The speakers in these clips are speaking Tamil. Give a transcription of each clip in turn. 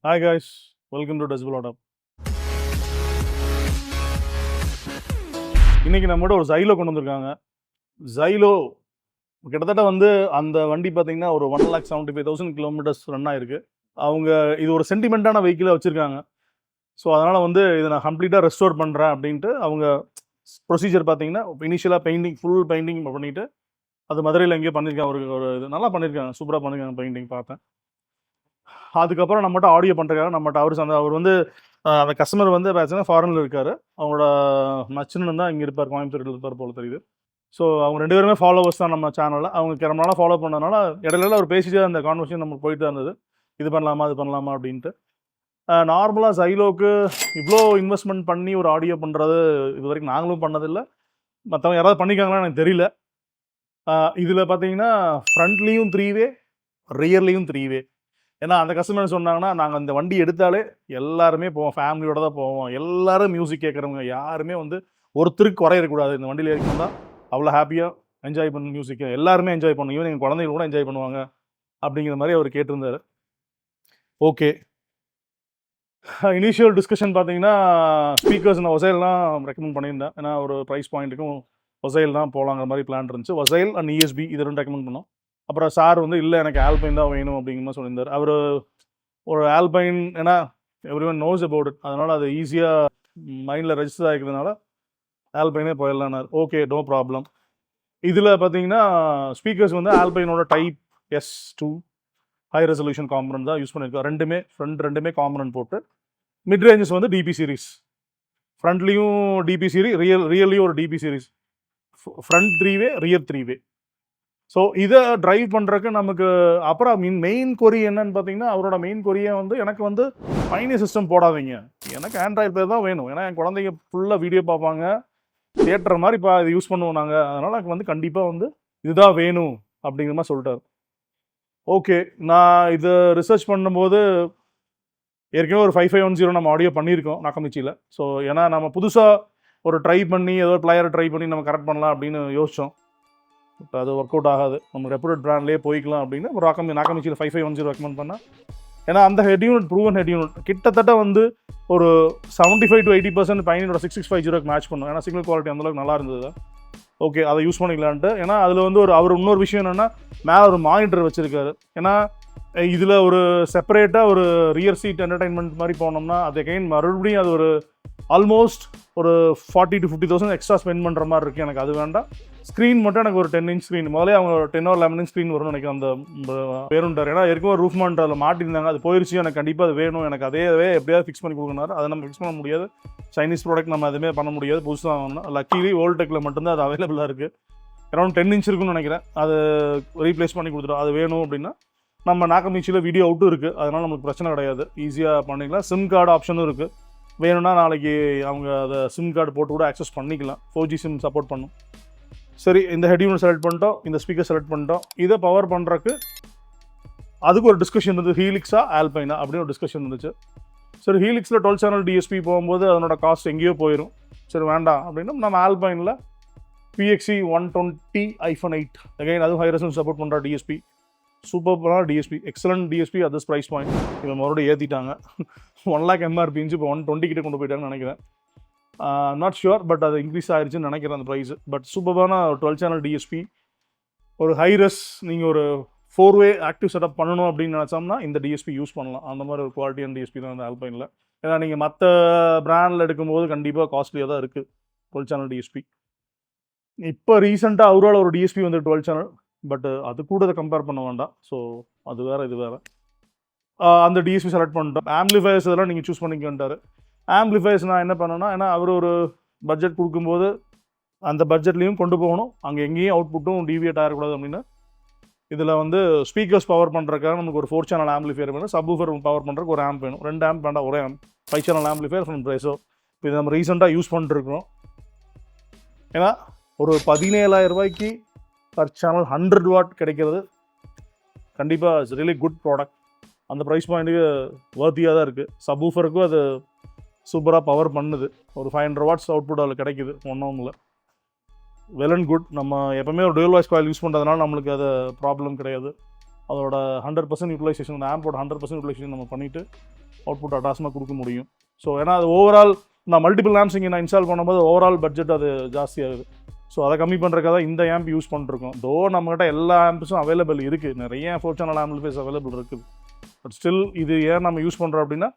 Hi guys, welcome to Decibel Auto. இன்னைக்கு நம்மகிட்ட ஒரு Xylo கொண்டு வந்திருக்காங்க. Xylo கிட்டத்தட்ட வந்து அந்த வண்டி பார்த்தீங்கன்னா ஒரு 1,75,000 கிலோமீட்டர்ஸ் ரன் ஆயிருக்கு. அவங்க இது ஒரு சென்டிமெண்ட்டான வெஹிக்கிளா வச்சிருக்காங்க. ஸோ அதனால வந்து இதை நான் கம்ப்ளீட்டாக ரெஸ்டோர் பண்ணுறேன் அப்படின்ட்டு அவங்க ப்ரொசீஜர் பார்த்தீங்கன்னா இனிஷியலாக பெயிண்டிங் ஃபுல் பெயிண்டிங் பண்ணிட்டு அது மதுரையில் எங்கேயோ பண்ணியிருக்காங்க. ஒரு இது நல்லா பண்ணியிருக்காங்க, சூப்பராக பண்ணியிருக்காங்க பெயிண்டிங் பார்த்தேன். அதுக்கப்புறம் நம்மகிட்ட ஆடியோ பண்ணுறாரு. அவர் வந்து அந்த கஸ்டமர் வந்து பார்த்தீங்கன்னா ஃபாரினில் இருக்கார். அவங்களோட மச்சனன் தான் இங்கே இருப்பார், கோயம்புத்தூரில் இருப்பார் போல தெரியுது. ஸோ அவங்க 2 பேருமே ஃபாலோவர்ஸ் தான் நம்ம சேனலில். அவங்க ரொம்ப நாளாக ஃபாலோ பண்ணதுனால இடையில அவர் பேசிட்டே அந்த கான்வர்சேஷன் நமக்கு போயிட்டு தான் இருந்தது. இது பண்ணலாமா அது பண்ணலாமா அப்படின்ட்டு. நார்மலாக Xyloக்கு இவ்வளோ இன்வெஸ்ட்மெண்ட் பண்ணி ஒரு ஆடியோ பண்ணுறது இது வரைக்கும் நாங்களும் பண்ணதில்லை. மற்றவங்க யாராவது பண்ணியிருக்காங்களான்னு எனக்கு தெரியல. இதில் பார்த்தீங்கன்னா ஃப்ரண்ட்லேயும் 3 வே, ரியர்லேயும் 3 வே. ஏன்னா அந்த கஸ்டமர் சொன்னாங்கன்னா, நாங்கள் அந்த வண்டி எடுத்தாலே எல்லாருமே போவோம், ஃபேமிலியோட தான் போவோம். எல்லாரும் மியூசிக் கேட்குறவங்க யாருமே வந்து ஒருத்தருக்கு குறை இருக்கக்கூடாது. இந்த வண்டியில் ஏறிக்கணும்னா அவ்வளோ ஹாப்பியாக என்ஜாய் பண்ண மியூசிக்கை எல்லாருமே என்ஜாய் பண்ணுவோம். ஈவன் எங்கள் குழந்தைகள் கூட என்ஜாய் பண்ணுவாங்க அப்படிங்கிற மாதிரி அவர் கேட்டிருந்தார். ஓகே, இனிஷியல் டிஸ்கஷன் பார்த்தீங்கன்னா ஸ்பீக்கர்ஸ் நான் ஒசைல்லாம் ரெக்கமெண்ட் பண்ணியிருந்தேன். ஏன்னா ஒரு ப்ரைஸ் பாயிண்ட்டுக்கும் ஒசைல் தான் போகலாங்கிற மாதிரி பிளான் இருந்துச்சு. ஒசைல் அண்ட் ESB இது 2 ரெக்கமெண்ட் பண்ணோம். அப்புறம் சார் வந்து இல்லை எனக்கு ஆல்பைன் தான் வேணும் அப்படிங்கிற மாதிரி சொல்லியிருந்தார். அவர் ஒரு ஆல்பைன் ஏன்னா every one knows about it, அதனால் அது ஈஸியாக மைண்டில் ரெஜிஸ்டர் ஆகிக்கிறதுனால ஆல்பைனே போயிடலான்னார். Okay, no problem. இதில் பார்த்தீங்கன்னா ஸ்பீக்கர்ஸ் வந்து ஆல்பைனோட type S2 high resolution component தான் யூஸ் பண்ணியிருக்கோம். ரெண்டுமே காம்பனன்ட் போட்டு மிட் ரேஞ்சஸ் வந்து DP சீரிஸ். ஃப்ரண்ட்லேயும் DP சீரிஸ், ரியல்லையும் ஒரு DP series. Front 3 way, rear 3 way. So இதை ட்ரைவ் பண்ணுறதுக்கு நமக்கு அப்புறம் மெயின் கொரி என்னன்னு பார்த்தீங்கன்னா, அவரோட மெயின் கொரியை வந்து எனக்கு வந்து மைனி சிஸ்டம் போடாதீங்க, எனக்கு ஆண்ட்ராய்டு பேர் தான் வேணும். ஏன்னா என் குழந்தைங்க ஃபுல்லாக வீடியோ பார்ப்பாங்க, தியேட்டர் மாதிரி இப்போ இது யூஸ் பண்ணுவோம் நாங்கள். அதனால் எனக்கு வந்து கண்டிப்பாக வந்து இதுதான் வேணும் அப்படிங்கிற மாதிரி சொல்லிட்டார். ஓகே, நான் இதை ரிசர்ச் பண்ணும்போது ஏற்கனவே ஒரு 5510 நம்ம ஆடியோ பண்ணியிருக்கோம் நாக்கமிச்சியில். ஸோ ஏன்னா நம்ம புதுசாக ஒரு ட்ரை பண்ணி ஏதோ பிளேயரை ட்ரை பண்ணி நம்ம கரெக்ட் பண்ணலாம் அப்படின்னு யோசித்தோம். இப்போ அது ஒர்க் அவுட் ஆகாது, நம்ம ரெப்யூட்டட் பிராண்ட்லேயே போய்க்கலாம் அப்படின்னு ஒரு நாக்கமிச்சியில் 5510 ரெக்கமெண்ட் பண்ணேன். ஏன்னா அந்த head unit proven head unit கிட்டத்தட்ட வந்து ஒரு 75 to 80% பையனோட 6650 மேட்ச் பண்ணும். ஏன்னா சிக்னல் குவாலிட்டி அந்தளவுக்கு நல்லா இருந்தது. ஓகே, அதை யூஸ் பண்ணிக்கலான்ட்டு. ஏன்னா அதில் வந்து அவர் இன்னொரு விஷயம் என்னென்னா மேலே ஒரு மானிட்டர் வச்சுருக்காரு. ஏன்னா இதில் ஒரு செப்பரேட்டாக ஒரு ரியர் சீட் என்டர்டைன்மெண்ட் மாதிரி போனோம்னா அது அகைன் மறுபடியும் அது ஒரு ஆல்மோஸ்ட் ஒரு 40 to 50,000 எக்ஸ்ட்ரா ஸ்பெண்ட் பண்ணுற மாதிரி இருக்குது. எனக்கு அது வேண்டாம். ஸ்க்ரீன் மட்டும் எனக்கு ஒரு 10 inch ஸ்க்ரீன், முதலே அவங்க 10 or 11 inch ஸ்க்ரீன் வரும்னு நினைக்கிறேன் அந்த பேருண்டார். ஏன்னா ஏற்கனவே ரூஃப் மானிட்டர் அதில் மாட்டியிருந்தாங்க, அது போயிடுச்சு. எனக்கு கண்டிப்பாக அது வேணும், எனக்கு அதே எப்படியாவது ஃபிக்ஸ் பண்ணி கொடுக்குறாரு. அதை நம்ம ஃபிக்ஸ் பண்ண முடியாது, சைனீஸ் ப்ராடக்ட் நம்ம எதுவுமே பண்ண முடியாது, புதுசாக வாங்கணும். லக்கிலி ஓல்டெக்கில் மட்டும்தான் அது அவைலபிளாக இருக்குது. அரௌண்ட் 10 inch இருக்குன்னு நினைக்கிறேன். அது ரீப்ளேஸ் பண்ணி கொடுத்துட்டோம். அது வேணும் அப்படின்னா நம்ம நாக்கமிச்சியில் வீடியோ அவுட்டும் இருக்குது, அதனால் நமக்கு பிரச்சனை கிடையாது, ஈஸியாக பண்ணிக்கலாம். சிம் கார்டு ஆப்ஷனும் இருக்குது. வேணும்னா நாளைக்கு அவங்க அதை சிம் கார்டு போட்டு கூட ஆக்சஸ் பண்ணிக்கலாம். 4G சிம் சப்போர்ட் பண்ணும். சரி, இந்த ஹெட் யூனிட் செலக்ட் பண்ணிட்டோம், இந்த ஸ்பீக்கர் செலக்ட் பண்ணிட்டோம். இதை பவர் பண்ணுறக்கு அதுக்கு ஒரு டிஸ்கஷன் இருந்தது, ஹீலிக்ஸா ஆல்பைனா அப்படின்னு ஒரு டிஸ்கஷன் இருந்துச்சு. சரி, ஹீலிக்ஸில் 12 channel DSP போகும்போது அதனோட காஸ்ட் எங்கேயோ போயிடும். சரி வேண்டாம் அப்படின்னா நம்ம ஆல்பைனில் PXE 120-8 அகைன் அதுவும் ஹை ரெசல்யூஷன் சப்போர்ட் பண்ணுற DSP, சூப்பரான DSP, excellent DSP at this price point. இவன் மறுபடியும் ஏற்றிட்டாங்க. 1 lakh MRP இப்போ 120 கிட்ட கொண்டு போயிட்டாங்கன்னு நினைக்கிறேன். நாட் ஷுர், பட் அது இன்க்ரீஸ் ஆகிடுச்சுன்னு நினைக்கிறேன் அந்த ப்ரைஸு. பட் சூப்பரான 12 channel DSP, ஒரு ஹைரஸ் நீங்கள் ஒரு 4-way ஆக்டிவ் செட்டப் பண்ணணும் அப்படின்னு நினச்சோம்னா இந்த DSP யூஸ் பண்ணலாம். அந்த மாதிரி ஒரு குவாலிட்டியான DSP தான் அந்த ஆல்பைனில். ஏன்னா நீங்கள் மற்ற பிராண்டில் எடுக்கும்போது கண்டிப்பாக காஸ்ட்லியாக தான் இருக்குது 12 channel DSP. இப்போ ரீசெண்டாக அவரோட ஒரு DSP வந்து 12 channel, பட் அது கூட அதை கம்பேர் பண்ண வேண்டாம். ஸோ அது வேறு இது வேறு. அந்த DSP செலக்ட் பண்ணிட்டோம். ஆம்பிளிஃபயர்ஸ் இதெல்லாம் நீங்கள் சூஸ் பண்ணிக்கிட்டாரு. ஆம்பிளிஃபயர்ஸ் நான் என்ன பண்ணேன்னா, ஏன்னா அவர் ஒரு பட்ஜெட் கொடுக்கும்போது அந்த பட்ஜெட்லேயும் கொண்டு போகணும், அங்கே எங்கேயும் அவுட்புட்டும் டிவியேட் ஆகக்கூடாது அப்படின்னு இதில் வந்து ஸ்பீக்கர்ஸ் பவர் பண்ணுறதுக்காக நமக்கு ஒரு 4 channel ஆம்பிளிஃபயர் வேணும், சப்வூஃபர் பவர் பண்ணுறதுக்கு ஒரு ஆம்ப் வேணும். 2 ஆம்ப் வேண்டாம், ஒரே ஆம்ப், 5 channel ஆம்பிளிஃபயர் ஃப்ரம் ப்ரைஸோ. இப்போ இதை நம்ம ரீசெண்டாக யூஸ் பண்ணிட்டுருக்கோம். ஏன்னா ஒரு 17,000 ரூபாய்க்கு பர் சேனல் 100 watt கிடைக்கிறது கண்டிப்பாக இட்ஸ் ரியலி குட் ப்ராடக்ட். அந்த ப்ரைஸ் பாயிண்ட்டுக்கு வர்த்தியாக தான் இருக்குது. சப்வூஃபருக்கும் அது சூப்பராக பவர் பண்ணுது. ஒரு 500 watts அவுட்புட் அதில் கிடைக்குது ஒன்றும் இல்லை. Well and good. நம்ம எப்போவுமே ஒரு டூயல் வாய்ஸ் காயில் யூஸ் பண்ணுறதுனால நம்மளுக்கு அது ப்ராப்ளம் கிடையாது. அதோட 100% யூட்டிலைசேஷன், அந்த ஆம்போட 100% யூட்டிலைசேஷன் நம்ம பண்ணிவிட்டு அவுட்புட் அட்டாசமாக கொடுக்க முடியும். ஸோ ஏன்னா அது ஓவரால் நான் மல்டிபிள் ஆம்ப்ஸ் இங்கே நான் இன்ஸ்டால் பண்ணும்போது ஓவரால் பட்ஜெட் அது ஜாஸ்தியாகுது. ஸோ அதை கம்மி பண்ணுறதுக்காக தான் இந்த ஆம்ப் யூஸ் பண்ணிருக்கோம். தோ நம்மகிட்ட எல்லா ஆம்ப்ஸும் அவைலபிள் இருக்குது, நிறைய 4 சேனல் ஆம்பிளிஃபையர்ஸ் அவைலபிள் இருக்குது. பட் ஸ்டில் இது ஏன் நம்ம யூஸ் பண்ணுறோம் அப்படின்னா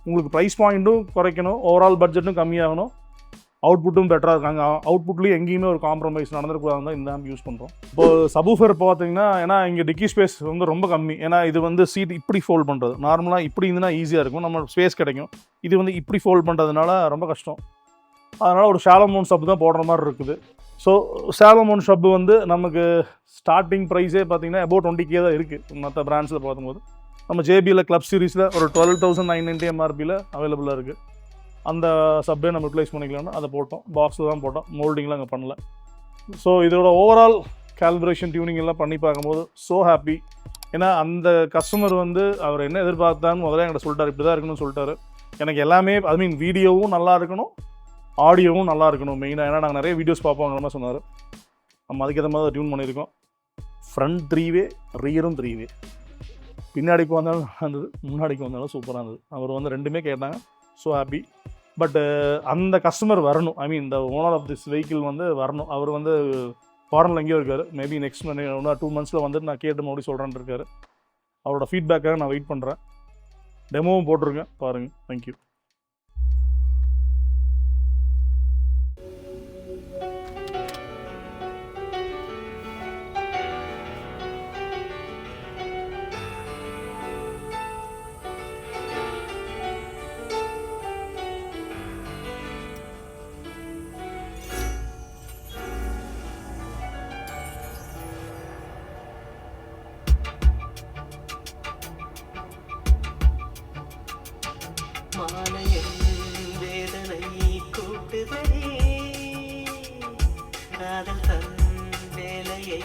உங்களுக்கு ப்ரைஸ் பாயிண்ட்டும் குறைக்கணும், ஓவரால் பட்ஜெட்டும் கம்மியாகணும், அவுட்புட்டும் பெட்டராக இருக்காங்க. அவுட்புட்லேயும் எங்கேயுமே ஒரு காம்ப்ரமைஸ் நடந்துருக்கூடாது தான் இந்த ஆம்ப் யூஸ் பண்ணுறோம். இப்போ சபூஃபர் பார்த்தீங்கன்னா ஏன்னா இங்கே டிக்கி ஸ்பேஸ் வந்து ரொம்ப கம்மி. ஏன்னா இது வந்து சீட் இப்படி ஃபோல்ட் பண்ணுறது, நார்மலாக இப்படி இருந்துன்னா ஈஸியாக இருக்கும், நம்ம ஸ்பேஸ் கிடைக்கும். இது வந்து இப்படி ஃபோல்ட் பண்ணுறதுனால ரொம்ப கஷ்டம். அதனால் ஒரு ஷாலோ மவுண்ட் சப் தான் போடுற மாதிரி இருக்குது. ஸோ ஷாலோ மவுண்ட் சப் வந்து நமக்கு ஸ்டார்டிங் ப்ரைஸே பார்த்தீங்கன்னா அபவுட் 20K தான் இருக்குது மற்ற பிராண்ட்ஸில் பார்க்கும்போது. நம்ம ஜேபியில் கிளப் சீரிஸில் ஒரு 12,990 MRPயில் அவைலபிளாக இருக்குது. அந்த சப்பே நம்ம யூட்டிலைஸ் பண்ணிக்கலாம்னா அதை போட்டோம், பாக்ஸில் தான் போட்டோம், மோல்டிங்லாம் அங்கே பண்ணல. ஸோ இதோட ஓவரால் கால்பரேஷன் டியூனிங் எல்லாம் பண்ணி பார்க்கும்போது ஸோ ஹாப்பி. ஏன்னா அந்த கஸ்டமர் வந்து அவர் என்ன எதிர்பார்த்தான்னு முதல்ல என்கிட்ட சொல்லிட்டார், இப்படி தான் இருக்கணும்னு சொல்லிட்டாரு. எனக்கு எல்லாமே ஐ மீன் வீடியோவும் நல்லா இருக்கணும், ஆடியோவும் நல்லா இருக்கணும் மெயினாக. ஏன்னா நாங்கள் நிறைய வீடியோஸ் பார்ப்போங்கிற மாதிரி சொன்னார். நம்ம அதுக்கேற்ற மாதிரி டியூன் பண்ணியிருக்கோம். ஃப்ரண்ட் 3-வே, ரியரும் 3-வே, பின்னாடிக்கு வந்தாலும் இருந்தது, முன்னாடிக்கு வந்தாலும் சூப்பராக இருந்தது. அவர் வந்து ரெண்டுமே கேட்டாங்க. So happy. பட் அந்த கஸ்டமர் வரணும், ஐ மீன் இந்த ஓனர் ஆஃப் திஸ் வெஹிக்கிள் வந்து வரணும். அவர் வந்து ஃபாரினில் எங்கேயோ இருக்கார், மேபி நெக்ஸ்ட் 2 monthஸில் வந்துட்டு நான் கேட்டு மறுபடியும் சொல்கிறேன்னு இருக்காரு. அவரோட ஃபீட்பேக்காக நான் வெயிட் பண்ணுறேன். டெமோவும் போட்டிருக்கேன், பாருங்கள். தேங்க்யூ. மாலையின் வேதனை கூட்டுதடி, காதல் தன் வேலையை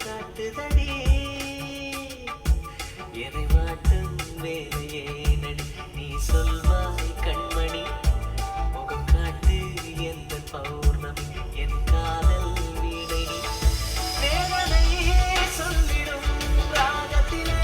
காட்டுதடி, என்னை மாட்டும் வேலையே நடி, நீ சொல்வாய் கண்மணி, முகம் காட்டு எந்த பௌர்ணமி, என் காதல் வீணை வேதனை சொல்லிடும் ராகத்திலே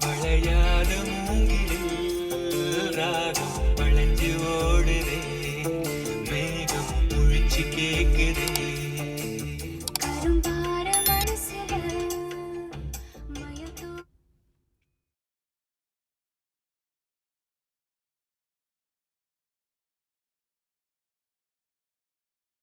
வளையாத மூங்கிலில் ராகம்